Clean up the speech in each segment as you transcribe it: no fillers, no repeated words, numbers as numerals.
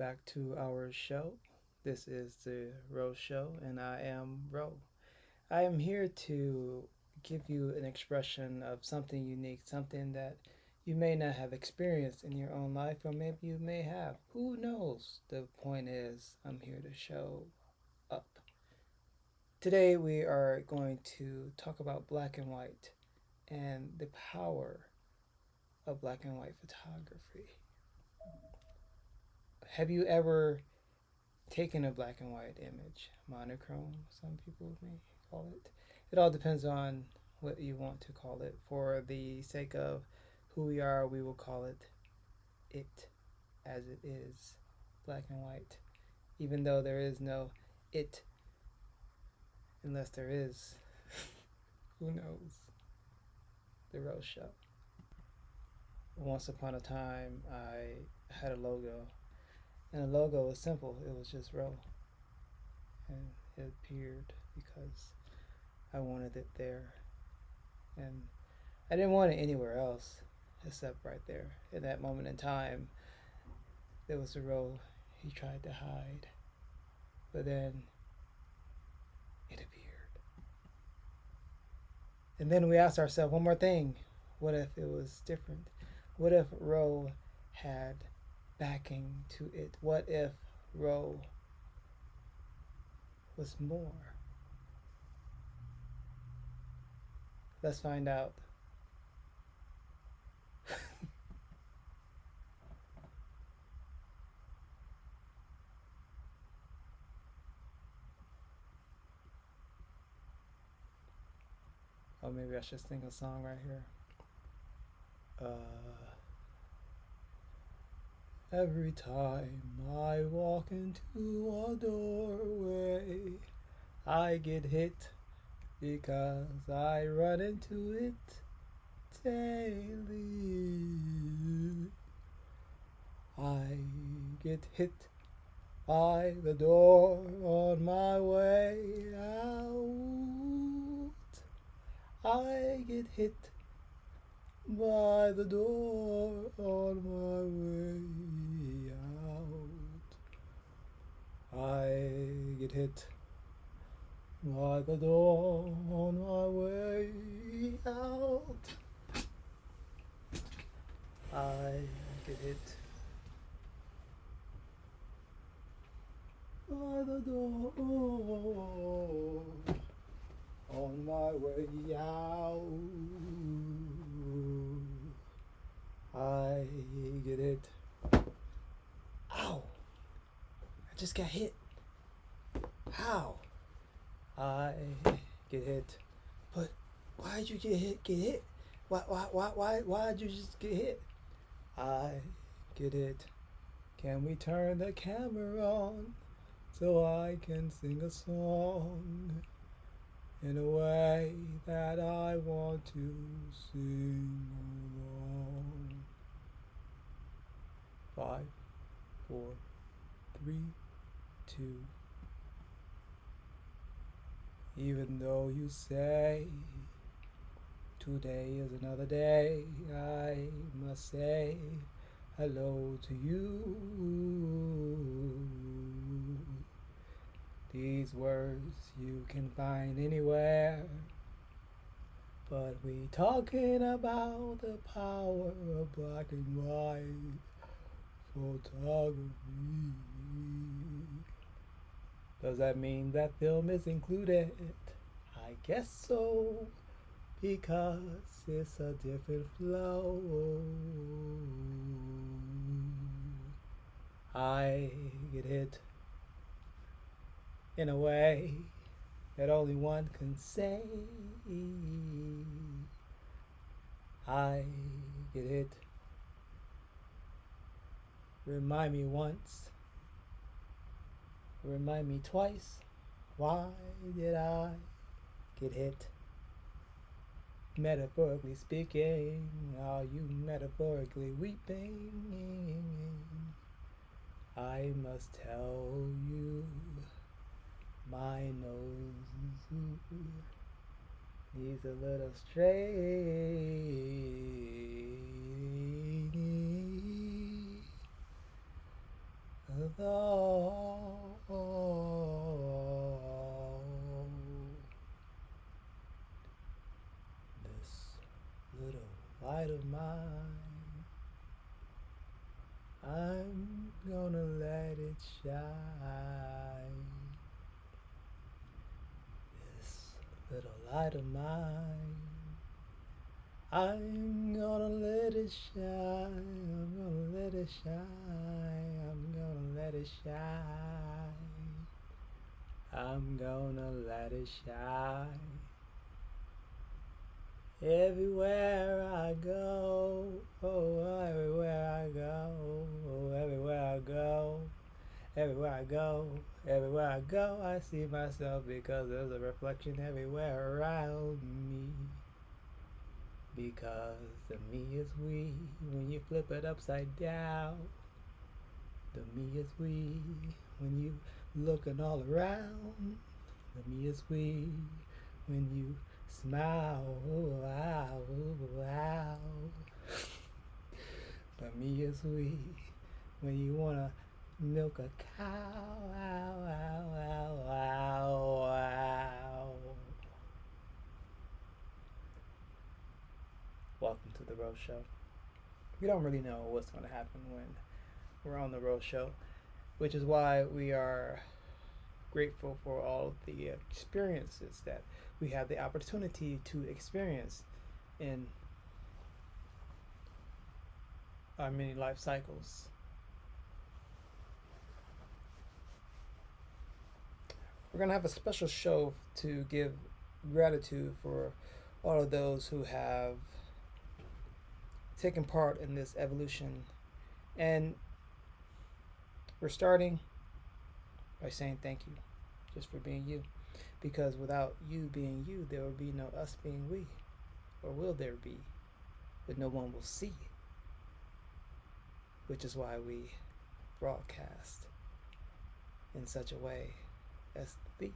back to our show. This is the Ro Show, and I am Ro. I am here to give you an expression of something unique, something that you may not have experienced in your own life, or maybe you may have. Who knows? The point is, I'm here to show up. Today, we are going to talk about black and white and the power of black and white photography. Have you ever taken a black and white image, monochrome, some people may call it? It all depends on what you want to call it. For the sake of who we are, we will call it as it is, black and white, even though there is no it unless there is. Who knows? The Rose Show. Once upon a time, I had a logo, and the logo was simple. It was just Ro, and it appeared because I wanted it there, and I didn't want it anywhere else except right there. In that moment in time, there was a Ro he tried to hide, but then it appeared. And then we asked ourselves one more thing: what if it was different? What if Ro had backing to it? What if Ro was more? Let's find out. Oh, maybe I should sing a song right here. Every time I walk into a doorway, I get hit because I run into it daily. I get hit by the door on my way out. I get hit by the door on my way out. I get hit by the door on my way out. I get hit by the door on my way out. I get hit. Ow! I just got hit. How? I get hit. But why'd you get hit? Get hit? Why'd you just get hit? I get hit. Can we turn the camera on so I can sing a song in a way that I want to sing along? 5, 4, 3, 2. Even though you say today is another day, I must say hello to you. These words you can find anywhere, but we talking about the power of black and white photography. Does that mean that film is included? I guess so, because it's a different flow. I get hit in a way that only one can say. I get hit. Remind me once. Remind me twice. Why did I get hit? Metaphorically speaking, are you metaphorically weeping? I must tell you, my nose needs a little straightening. A Although this little light of mine, I'm gonna let it shine. This little light of mine, I'm gonna let it shine. I'm gonna let it shine. I'm gonna let it shine. I'm gonna let it shine. Everywhere I go, oh, everywhere I go, oh, everywhere I go, everywhere I go, everywhere I go, I see myself because there's a reflection everywhere around me. Because the me is we when you flip it upside down. The me is we when you looking all around. The me is we when you smile. Oh, wow, oh, wow. The me is we when you wanna milk a cow. Ow, ow, ow, ow, ow. Welcome to the Rose Show. We don't really know what's going to happen when we're on the Rose Show, which is why we are grateful for all of the experiences that we have the opportunity to experience in our many life cycles. We're going to have a special show to give gratitude for all of those who have taken part in this evolution. And we're starting by saying thank you just for being you. Because without you being you, there will be no us being we. Or will there be? But no one will see. Which is why we broadcast in such a way as the.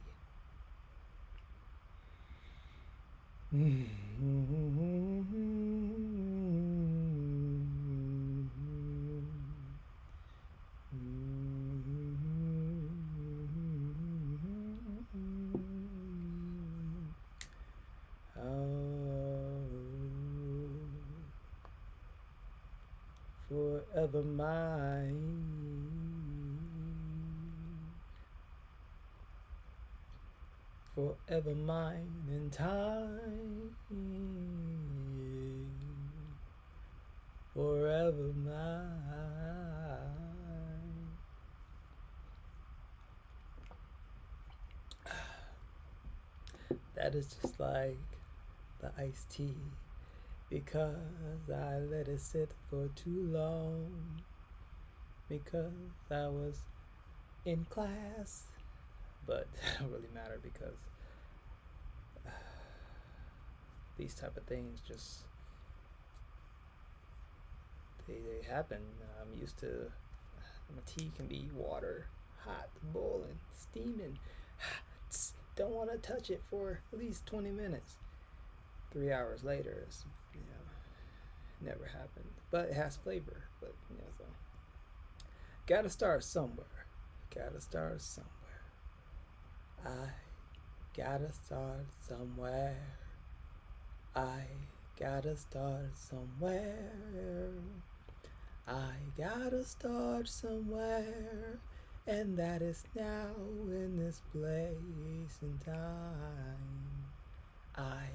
Forever mine, forever mine in time, forever mine. That is just like the iced tea. Because I let it sit for too long. Because I was in class. But that don't really matter because these type of things just they happen. I'm used to my tea can be water, hot, boiling, steaming. Don't want to touch it for at least 20 minutes. 3 hours later, it's never happened. But it has flavor. But so gotta start somewhere. Gotta start somewhere. I gotta start somewhere. I gotta start somewhere. I gotta start somewhere. And that is now in this place and time. I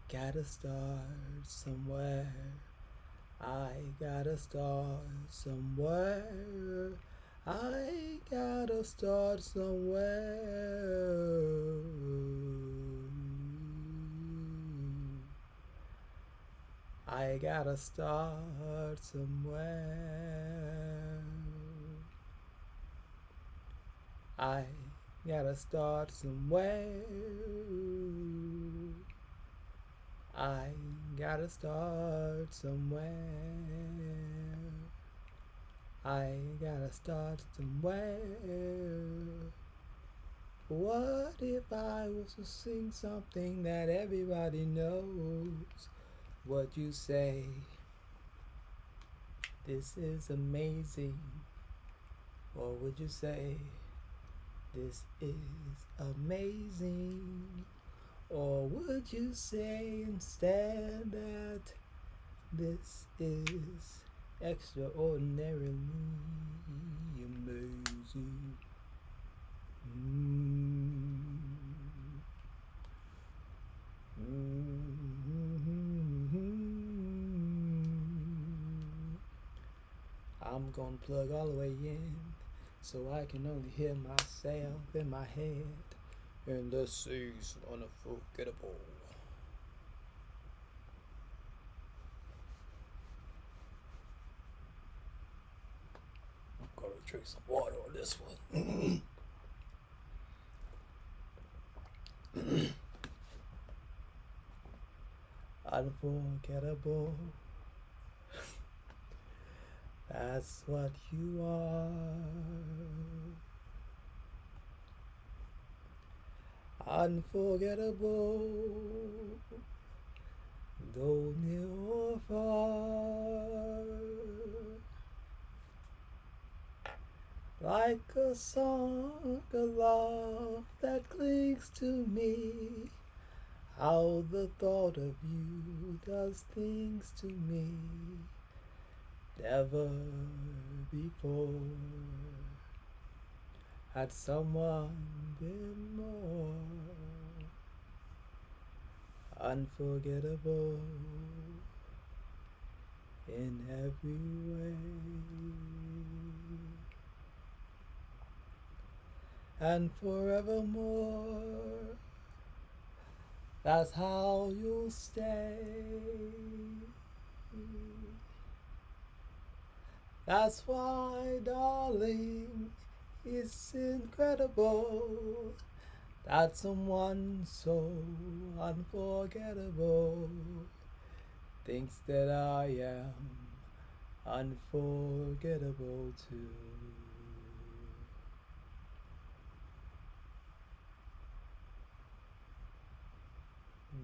gotta start somewhere. I gotta start somewhere. I gotta start somewhere. I gotta start somewhere. I gotta start somewhere. I gotta start somewhere. I gotta start somewhere. What if I was to sing something that everybody knows? What you say? This is amazing. Or would you say this is amazing? Or would you say instead that this is extraordinarily amazing? I'm gonna plug all the way in so I can only hear myself in my head. And this is unforgettable. I'm gonna drink some water on this one. Unforgettable. That's what you are. Unforgettable. Though near or far. Like a song of love that clings to me. How the thought of you does things to me never before had someone been more unforgettable in every way. And forevermore, that's how you'll stay. That's why, darling, it's incredible that someone so unforgettable thinks that I am unforgettable too.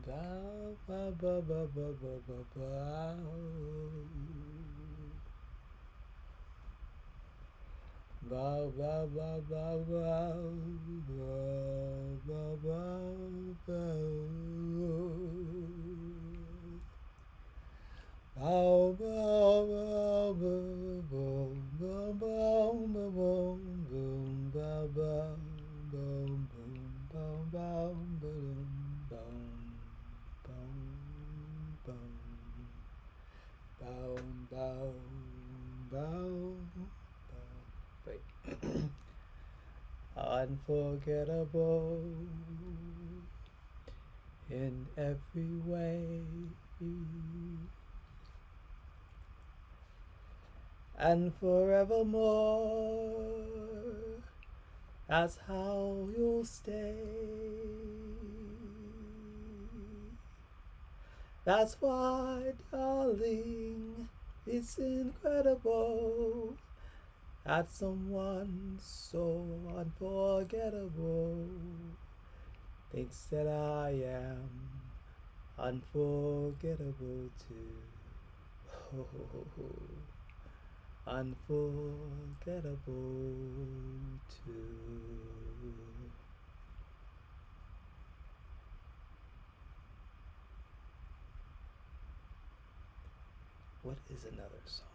Ba ba ba ba ba ba ba ba. Ba ba ba ba ba ba ba ba. Bow bow bow boom boom boom boom boom boom bow bow boom boom boom bow boom boom boom boom bow bow. Wait. Unforgettable in every way. And forevermore, that's how you'll stay. That's why, darling, it's incredible that someone so unforgettable thinks that I am unforgettable too. Unforgettable too. What is another song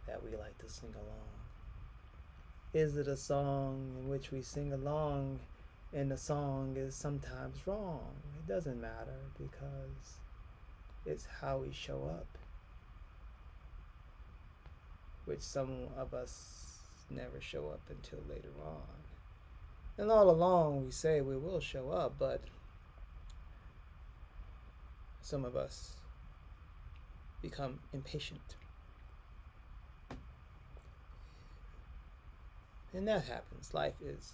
that we like to sing along? Is it a song in which we sing along and the song is sometimes wrong? It doesn't matter because it's how we show up, which some of us never show up until later on. And all along we say we will show up, but some of us become impatient. And that happens. Life is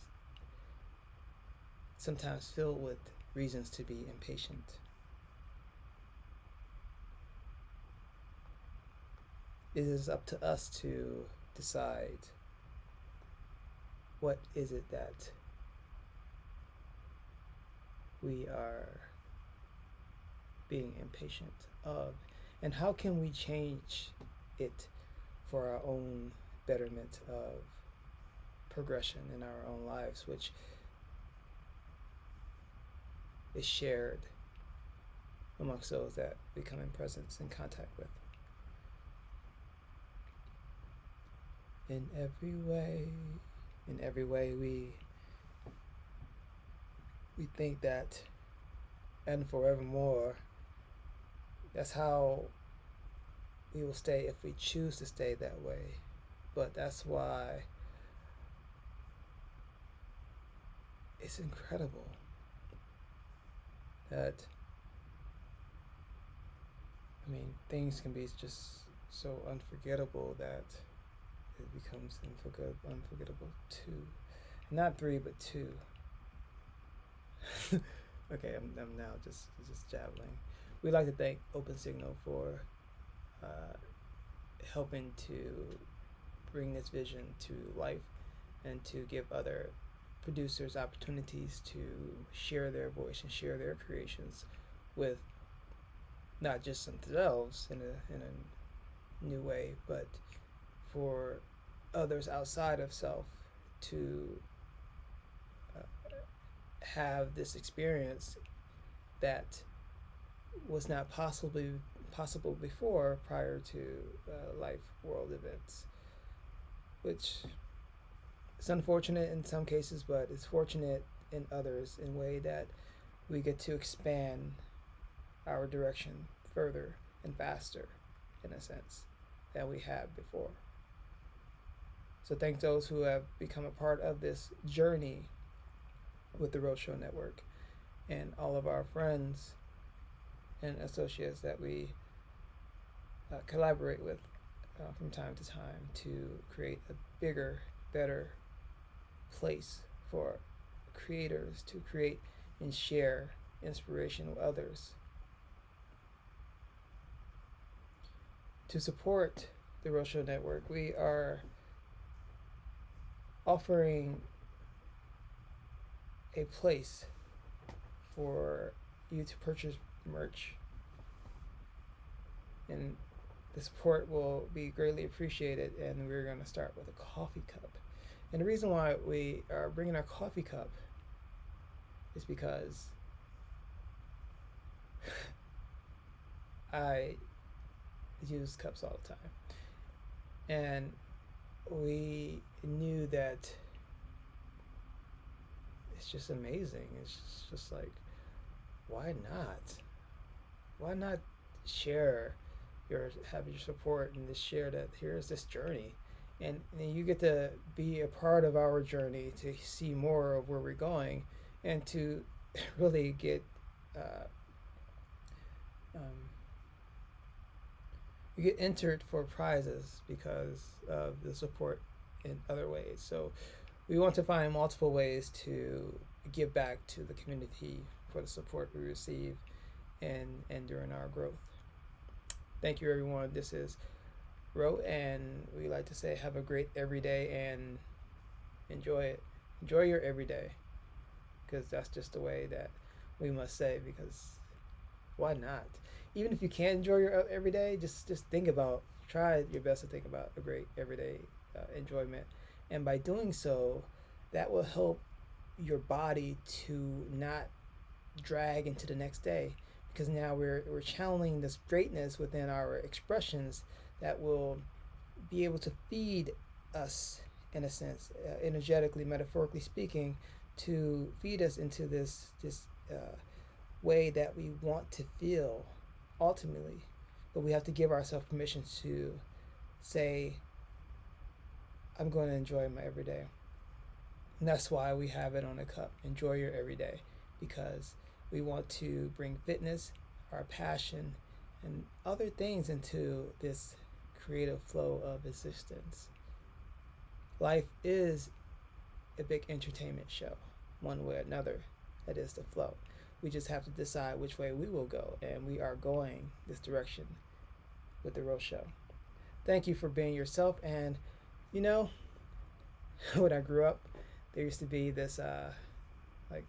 sometimes filled with reasons to be impatient. It is up to us to decide what is it that we are being impatient of, and how can we change it for our own betterment of progression in our own lives, which is shared amongst those that we come in presence and contact with. In every way we think that, and forevermore, that's how we will stay if we choose to stay that way. But that's why it's incredible that, things can be just so unforgettable that it becomes unforgettable too. Not three, but two. Okay, I'm now just jabbling. We'd like to thank OpenSignal for helping to bring this vision to life and to give other producers opportunities to share their voice and share their creations with not just themselves in a new way, but for others outside of self to have this experience that was not possible before, prior to life world events, which is unfortunate in some cases, but it's fortunate in others in a way that we get to expand our direction further and faster, in a sense, than we have before. So thank those who have become a part of this journey with the Roadshow Network, and all of our friends and associates that we collaborate with from time to time to create a bigger, better place for creators to create and share inspiration with others. To support the Roadshow Network, we are offering a place for you to purchase merch, and the support will be greatly appreciated. And we're going to start with a coffee cup. And the reason why we are bringing our coffee cup is because I use cups all the time, and we knew that it's just amazing. It's just like, why not share have your support and just share that here's this journey, and you get to be a part of our journey to see more of where we're going, and to really get you get entered for prizes because of the support in other ways. So we want to find multiple ways to give back to the community for the support we receive and during our growth. Thank you, everyone. This is Ro, and we like to say have a great everyday and enjoy it. Enjoy your everyday, because that's just the way that we must say, because why not? Even if you can't enjoy your everyday, just try your best to think about a great everyday enjoyment. And by doing so, that will help your body to not drag into the next day, because now we're channeling this greatness within our expressions that will be able to feed us, in a sense, energetically, metaphorically speaking, to feed us into this way that we want to feel ultimately. But we have to give ourselves permission to say, I'm going to enjoy my everyday. And that's why we have it on a cup. Enjoy your everyday, because we want to bring fitness, our passion, and other things into this creative flow of existence. Life is a big entertainment show, one way or another. That is the flow. We just have to decide which way we will go, and we are going this direction with the Roadshow. Thank you for being yourself. And when I grew up, there used to be this like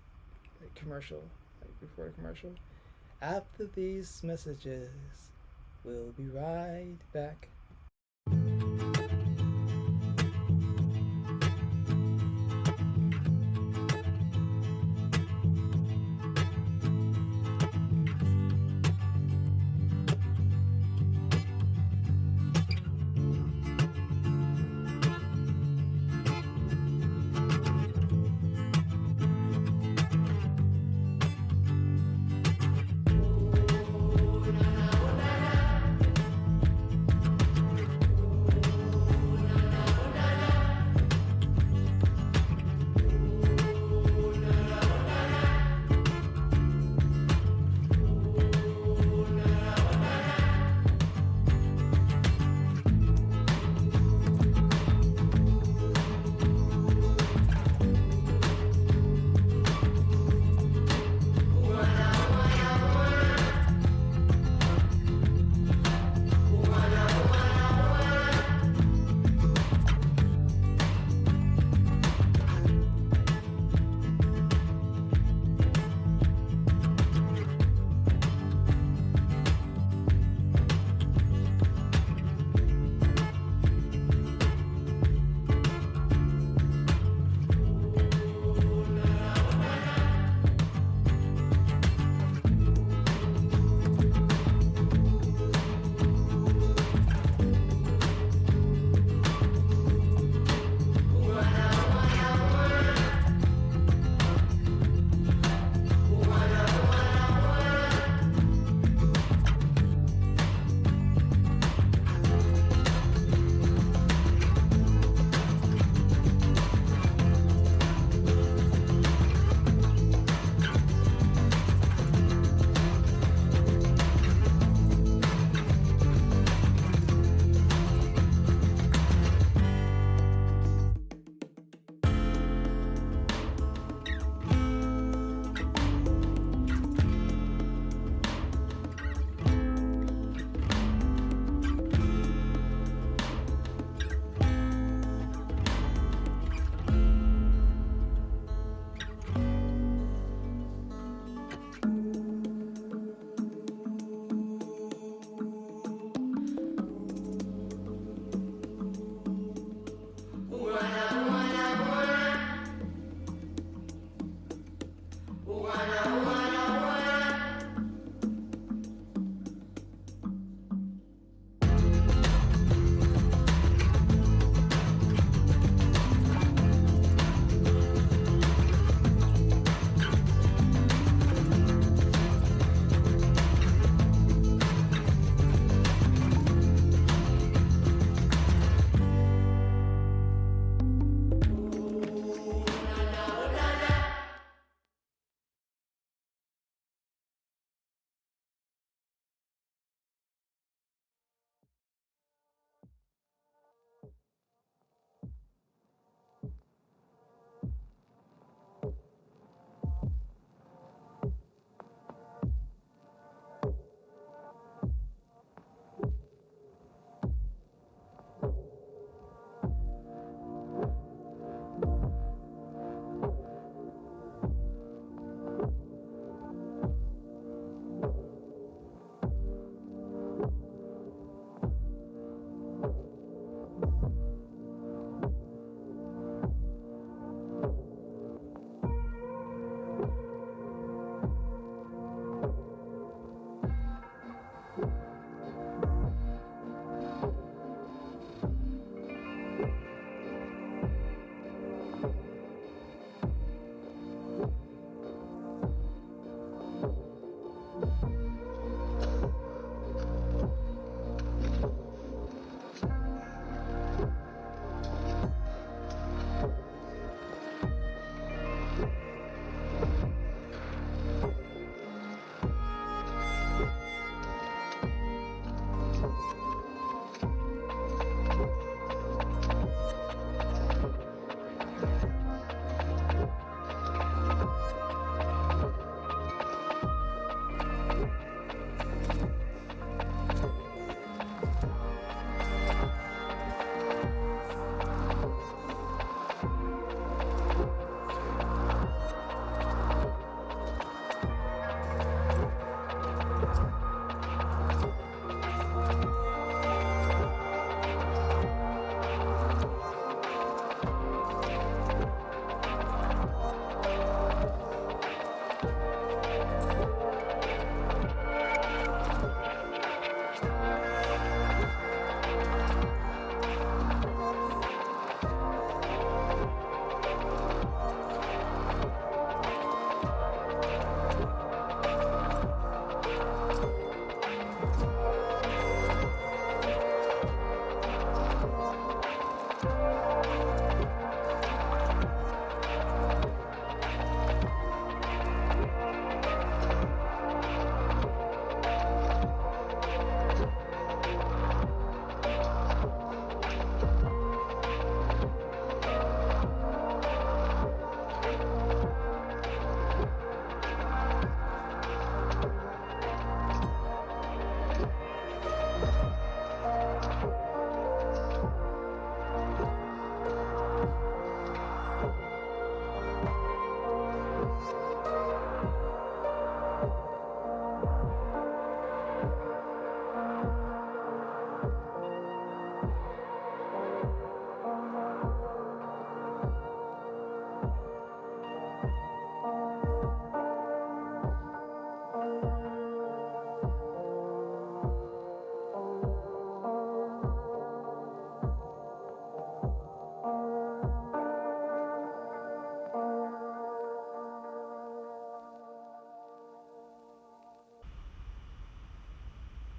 commercial, like before a commercial. After these messages, we'll be right back.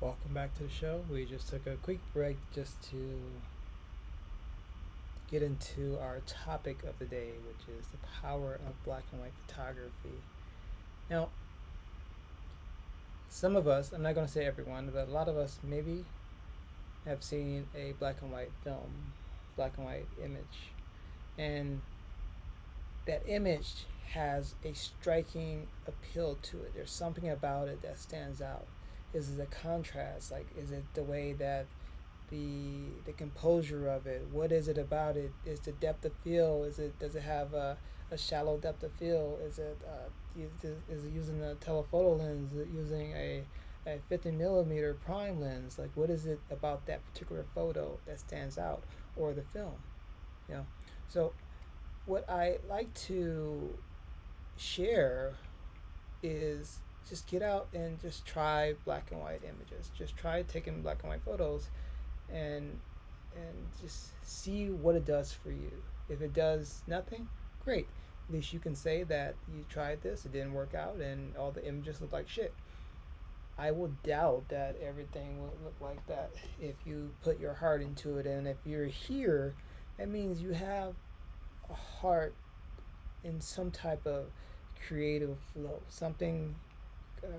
Welcome back to the show. We just took a quick break just to get into our topic of the day, which is the power of black and white photography. Now, some of us, I'm not going to say everyone, but a lot of us maybe have seen a black and white film, black and white image, and that image has a striking appeal to it. There's something about it that stands out. Is it a contrast? Like, is it the way that the composure of it? What is it about it? Is the depth of field? Does it have a shallow depth of field? Is it using a telephoto lens? Is it using a 50 millimeter prime lens? Like, what is it about that particular photo that stands out, or the film? You know, so what I like to share is just get out and just try black and white images. Just try taking black and white photos and just see what it does for you. If it does nothing, great. At least you can say that you tried this, it didn't work out, and all the images look like shit. I will doubt that everything will look like that if you put your heart into it. And if you're here, that means you have a heart in some type of creative flow. Something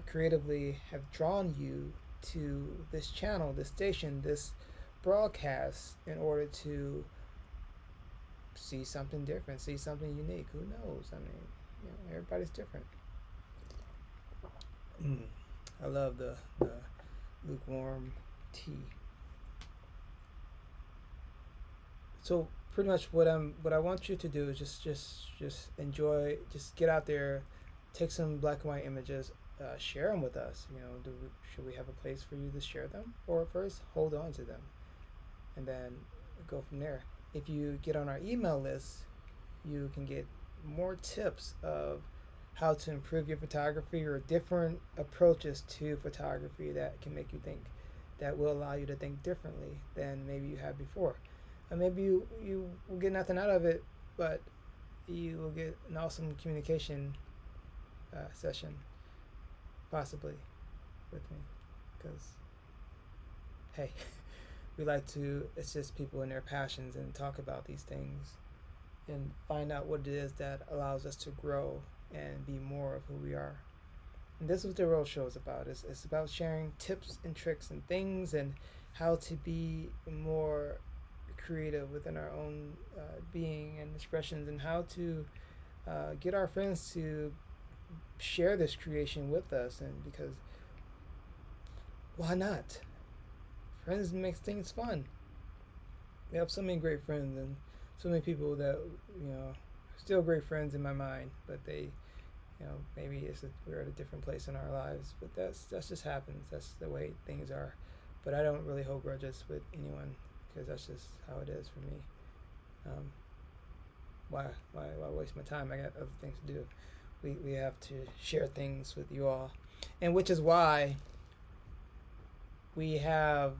creatively have drawn you to this channel, this station, this broadcast in order to see something different, see something unique. Who knows? I mean, everybody's different. I love the lukewarm tea. So pretty much what I want you to do is just enjoy, just get out there, take some black and white images, share them with us. Should we have a place for you to share them, or first hold on to them, and then go from there. If you get on our email list, you can get more tips of how to improve your photography, or different approaches to photography that can make you think, that will allow you to think differently than maybe you have before. And maybe you will get nothing out of it, but you will get an awesome communication session, possibly, with me. Because, hey, we like to assist people in their passions and talk about these things and find out what it is that allows us to grow and be more of who we are. And this is what the real show is about. It's about sharing tips and tricks and things, and how to be more creative within our own being and expressions, and how to get our friends to share this creation with us. And because why not? Friends makes things fun. We have so many great friends, and so many people that still great friends in my mind, but they, maybe we're at a different place in our lives. But that's just happens. That's the way things are. But I don't really hold grudges with anyone, because that's just how it is for me. Why waste my time? I got other things to do. We have to share things with you all, and which is why we have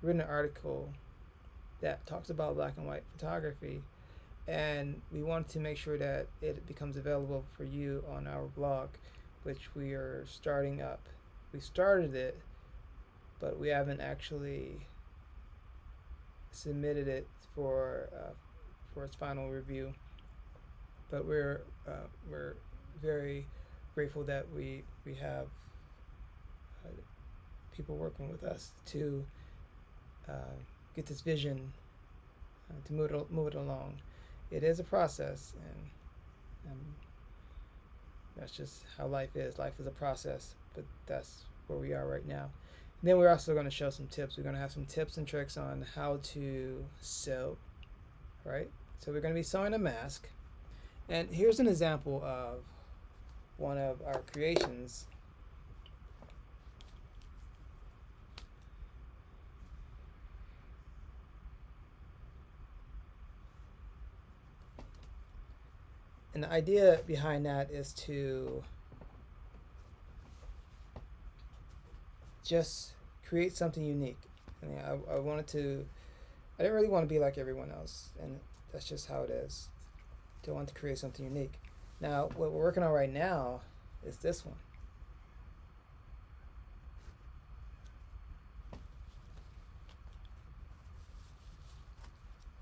written an article that talks about black and white photography, and we want to make sure that it becomes available for you on our blog, which we are starting up. We started it, but we haven't actually submitted it for its final review. But we're very grateful that we have people working with us to get this vision, to move it along. It is a process, and that's just how life is. Life is a process, but that's where we are right now. And then we're also going to show some tips. We're going to have some tips and tricks on how to sew, right? So we're going to be sewing a mask. And here's an example of one of our creations. And the idea behind that is to just create something unique. I mean, I didn't really want to be like everyone else, and that's just how it is. I want to create something unique. Now, what we're working on right now is this one.